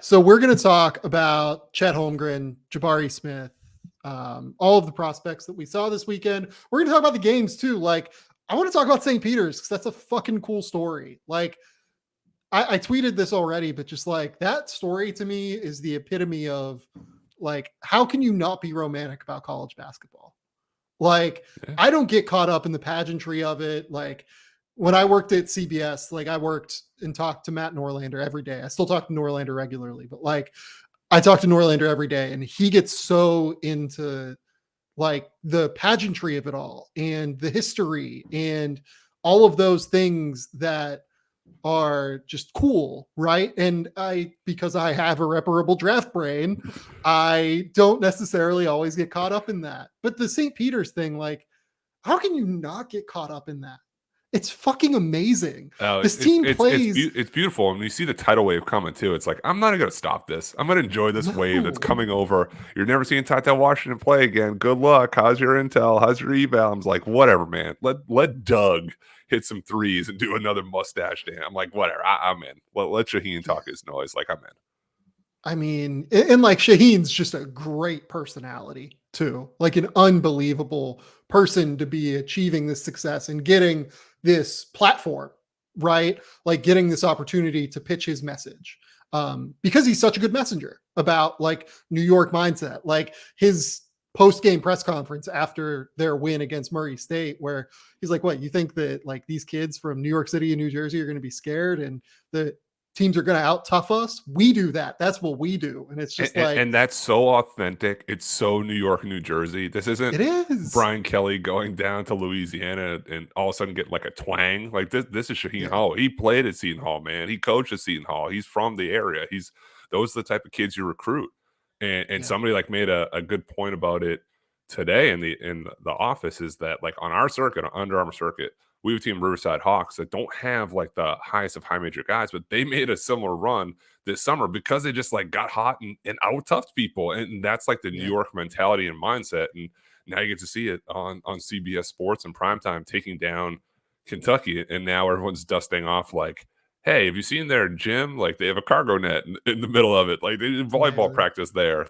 So we're going to talk about Chet Holmgren, Jabari Smith, all of the prospects that we saw this weekend. We're going to talk about the games too. Like, I want to talk about St. Peter's because that's a fucking cool story. Like, I tweeted this already, but just like that story to me is the epitome of like, how can you not be romantic about college basketball? Like, Yeah. I don't get caught up in the pageantry of it. Like, when I worked at CBS, like I worked and talked to Matt Norlander every day. I still talk to Norlander regularly, but like I talk to Norlander every day, and he gets so into like the pageantry of it all and the history and all of those things that are just cool, right? And because I have irreparable draft brain, I don't necessarily always get caught up in that. But the St. Peter's thing, like, how can you not get caught up in that? It's fucking amazing. Oh, This team plays. it's beautiful, and you see the tidal wave coming too. It's like I'm not gonna stop this. I'm gonna enjoy this wave that's No, coming over. You're never seeing Tata Washington play again. Good luck. How's your intel? How's your eval? I'm like, whatever, man. Let Doug hit some threes and do another mustache dance. I'm like, whatever. I'm in. Let Shaheen talk his noise. Like I'm in. I mean, and like Shaheen's just a great personality too, like an unbelievable person to be achieving this success and getting this platform, right? Like getting this opportunity to pitch his message. Because he's such a good messenger about like New York mindset, like his post-game press conference after their win against Murray State, where he's like, what, you think that like these kids from New York City and New Jersey are going to be scared and the teams are going to out tough us? We do that. That's what we do. And it's just like, And that's so authentic. It's so New York, New Jersey. This isn't it is. Brian Kelly going down to Louisiana and all of a sudden get like a twang. Like this is Shaheen Yeah. Holloway. He played at Seton Hall, man. He coached at Seton Hall. He's from the area. Those are the type of kids you recruit. And Yeah. somebody like made a good point about it today in the office is that like on our circuit, on Under Armour circuit, we have a team Riverside Hawks that don't have like the highest of high major guys, but they made a similar run this summer because they just like got hot and out toughed people. And that's like the New Yeah. York mentality and mindset. And now you get to see it on CBS Sports and primetime taking down Kentucky. And now everyone's dusting off like, hey, have you seen their gym? Like they have a cargo net in the middle of it. Like they did volleyball Yeah. practice there.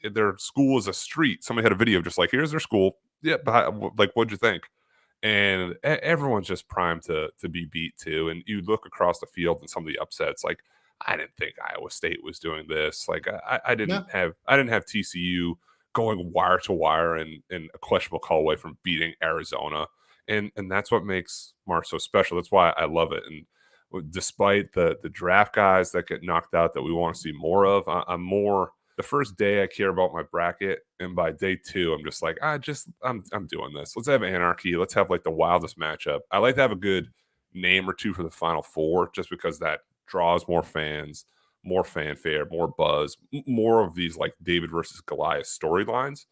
Their school is a street. Somebody had a video just like, here's their school. Yeah, like what'd you think? And everyone's just primed to be beat too. And you look across the field and some of the upsets, like I didn't think Iowa State was doing this. Like I No. didn't have TCU going wire to wire and a questionable call away from beating Arizona. And that's what makes March so special. That's why I love it. And despite the draft guys that get knocked out that we want to see more of, I'm more the first day I care about my bracket, and by day two, I'm just like, I'm doing this. Let's have anarchy. Let's have like the wildest matchup. I like to have a good name or two for the Final Four, just because that draws more fans, more fanfare, more buzz, more of these like David versus Goliath storylines.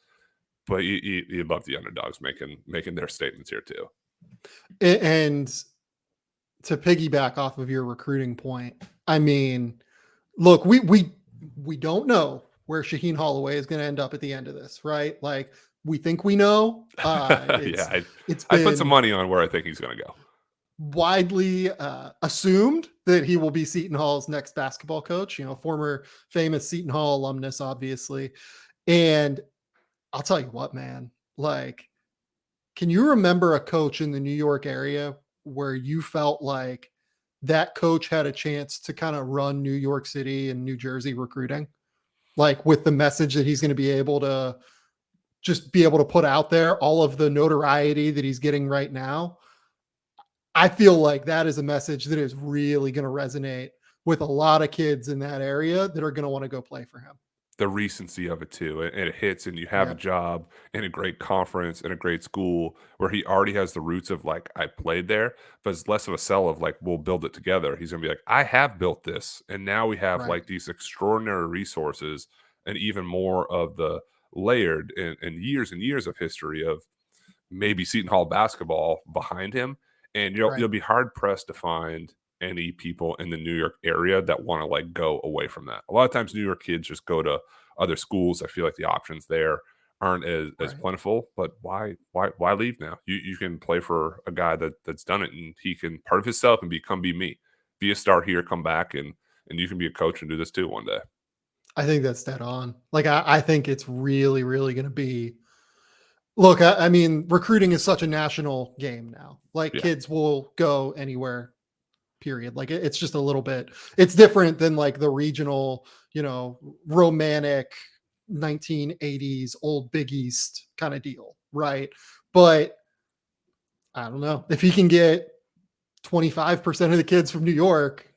But you love the underdogs making their statements here too. And to piggyback off of your recruiting point, I mean, look, we don't know where Shaheen Holloway is going to end up at the end of this, right? Like we think we know. Yeah, It's I put some been money on where I think he's going to go. widely assumed that he will be Seton Hall's next basketball coach. You know, former famous Seton Hall alumnus, obviously. And I'll tell you what, man. Like, can you remember a coach in the New York area where you felt like that coach had a chance to kind of run New York City and New Jersey recruiting? Like with the message that he's going to be able to just be able to put out there, all of the notoriety that he's getting right now. I feel like that is a message that is really going to resonate with a lot of kids in that area that are going to want to go play for him. The recency of it too, and it hits, and you have a Yeah. job in a great conference in a great school where he already has the roots of like I played there, but it's less of a sell of like we'll build it together. He's gonna be like I have built this, and now we have Right. like these extraordinary resources and even more of the layered and years of history of maybe Seton Hall basketball behind him, and you'll Right. be hard pressed to find any people in the New York area that want to like go away from that. A lot of times, New York kids just go to other schools. I feel like the options there aren't as Right. plentiful. But why leave now? You can play for a guy that's done it, and he can part of himself and be me, be a star here, come back, and you can be a coach and do this too one day. I think that's dead on. Like, I think it's really, really going to be. Look, I mean, recruiting is such a national game now. Like, Yeah. kids will go anywhere, period. Like, it's just a little bit, it's different than like the regional, romantic 1980s old Big East kind of deal, right? But I don't know. If he can get 25% of the kids from New York,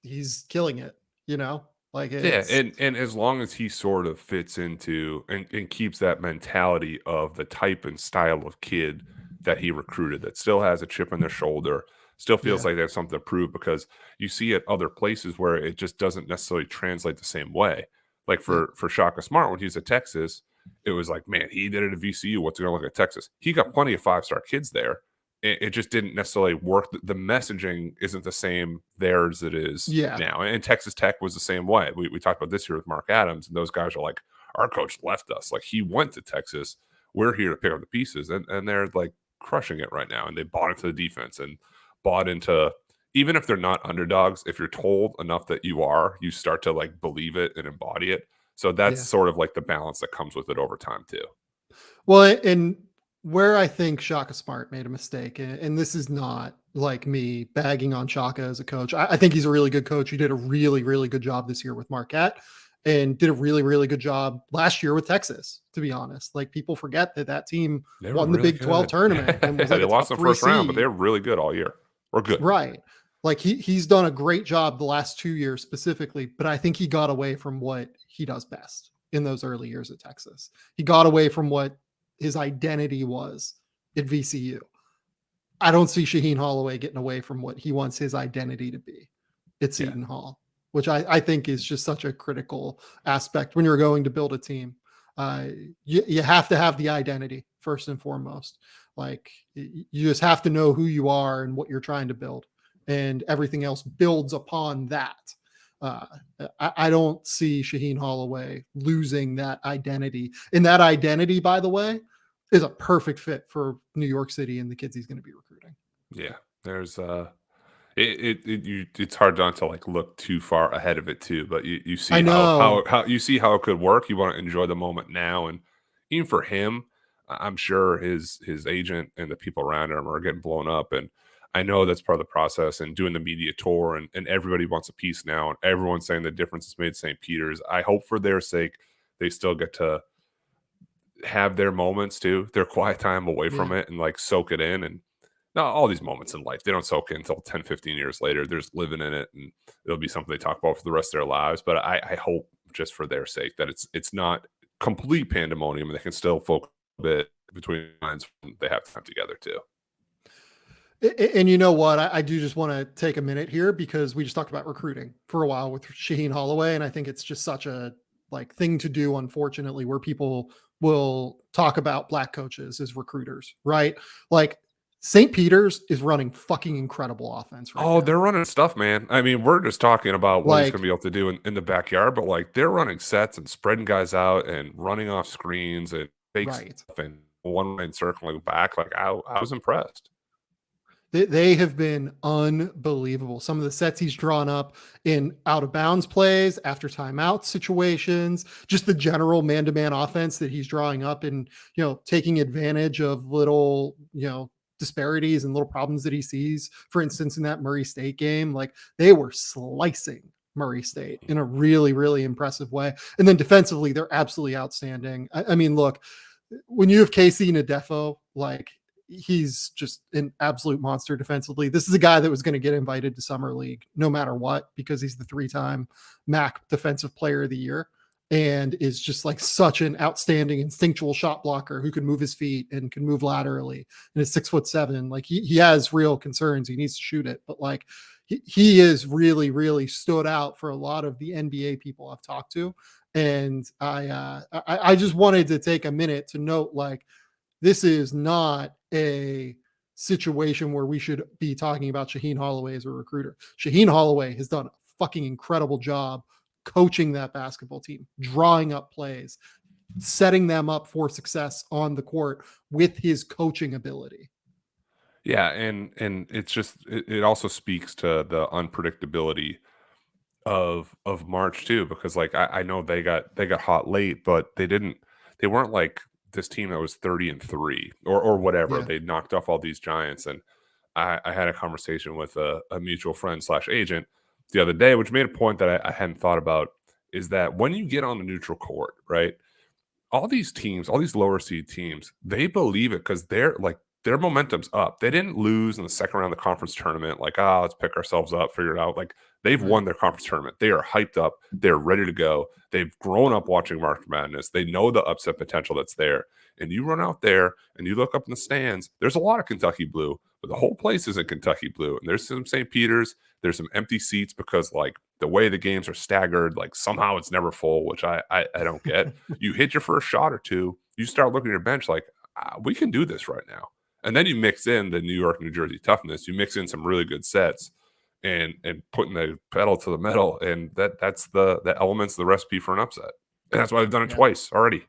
he's killing it, you know? Like, Yeah, it's, and as long as he sort of fits into and keeps that mentality of the type and style of kid that he recruited that still has a chip on their shoulder, still feels yeah, like they have something to prove because you see at other places where it just doesn't necessarily translate the same way. Like yeah, for Shaka Smart when he's at Texas, it was like, man, he did it at VCU. What's it gonna look at Texas? He got plenty of 5-star kids there. It just didn't necessarily work. The messaging isn't the same there as it is yeah, now. And Texas Tech was the same way. We talked about this year with Mark Adams, and those guys are like, our coach left us. Like he went to Texas. We're here to pick up the pieces. And they're like crushing it right now. And they bought into the defense and bought into, even if they're not underdogs, if you're told enough that you are, you start to like believe it and embody it. So that's yeah. sort of like the balance that comes with it over time too. Well, and where I think Shaka Smart made a mistake, and this is not like me bagging on Shaka as a coach. I think he's a really good coach. He did a really, really good job this year with Marquette and did a really, really good job last year with Texas, to be honest. Like, people forget that that team They were won the really Big 12 good. tournament and was like They a lost top in the three first round, but they seed. were really good all year. Or good. Right. Like, he's done a great job the last 2 years specifically, but I think he got away from what he does best in those early years at Texas. He got away from what his identity was at VCU. I don't see Shaheen Holloway getting away from what he wants his identity to be at Yeah. Seton Hall, which I think is just such a critical aspect when you're going to build a team. Uh, you have to have the identity first and foremost. Like, you just have to know who you are and what you're trying to build, and everything else builds upon that. Uh, I don't see Shaheen Holloway losing that identity. And that identity, by the way, is a perfect fit for New York City and the kids he's going to be recruiting. Yeah. There's it's hard not to like look too far ahead of it too, but you I see know. how you see how it could work. You want to enjoy the moment now, and even for him, I'm sure his agent and the people around him are getting blown up, and I know that's part of the process. And doing the media tour, and everybody wants a piece now, and everyone's saying the difference is made St. Peter's. I hope for their sake they still get to have their moments too, their quiet time away Yeah. from it, and like soak it in. And not all these moments in life, they don't soak in until 10, 15 years later. They're just living in it, and it'll be something they talk about for the rest of their lives. But I hope just for their sake that it's not complete pandemonium and they can still focus a bit between lines when they have time together too. And you know what? I do just want to take a minute here because we just talked about recruiting for a while with Shaheen Holloway. And I think it's just such a like thing to do, unfortunately, where people will talk about black coaches as recruiters, right? Like, St. Peter's is running fucking incredible offense right Oh, now. they're running stuff, man. I mean, we're just talking about what he's going to Like, be able to do in the backyard, but like they're running sets and spreading guys out and running off screens and fake right. stuff and one way and circling back. Like I was impressed. They have been unbelievable. Some of the sets he's drawn up in out of bounds plays, after timeout situations, just the general man to man offense that he's drawing up and, taking advantage of little, disparities and little problems that he sees. For instance, in that Murray State game, like, they were slicing Murray State in a really, really impressive way. And then defensively, they're absolutely outstanding. I mean, look, when you have Casey Nadefo, like, he's just an absolute monster defensively. This is a guy that was going to get invited to Summer League no matter what, because he's the 3-time MAC Defensive Player of the Year and is just like such an outstanding instinctual shot blocker who can move his feet and can move laterally and is 6'7". Like, he has real concerns. He needs to shoot it, but like, he is really, really stood out for a lot of the NBA people I've talked to. And I just wanted to take a minute to note, like, this is not a situation where we should be talking about Shaheen Holloway as a recruiter. Shaheen Holloway has done a fucking incredible job coaching that basketball team, drawing up plays, setting them up for success on the court with his coaching ability. Yeah, and it's just it also speaks to the unpredictability of March too, because like I know they got hot late, but they weren't like this team that was 30-3 or whatever. Yeah. They knocked off all these giants. And I had a conversation with a mutual friend slash agent the other day, which made a point that I hadn't thought about, is that when you get on the neutral court, right? All these teams, all these lower seed teams, they believe it because they're like their momentum's up. They didn't lose in the second round of the conference tournament, like, let's pick ourselves up, figure it out. Like they've Right. won their conference tournament. They are hyped up. They're ready to go. They've grown up watching March Madness. They know the upset potential that's there. And you run out there and you look up in the stands, there's a lot of Kentucky blue, but the whole place isn't Kentucky blue. And there's some St. Peter's, there's some empty seats because like the way the games are staggered, like somehow it's never full, which I don't get. You hit your first shot or two, you start looking at your bench like, we can do this right now. And then you mix in the New York, New Jersey toughness. You mix in some really good sets and putting the pedal to the metal, and that's the elements of the recipe for an upset. And that's why I've done it Yeah. twice already.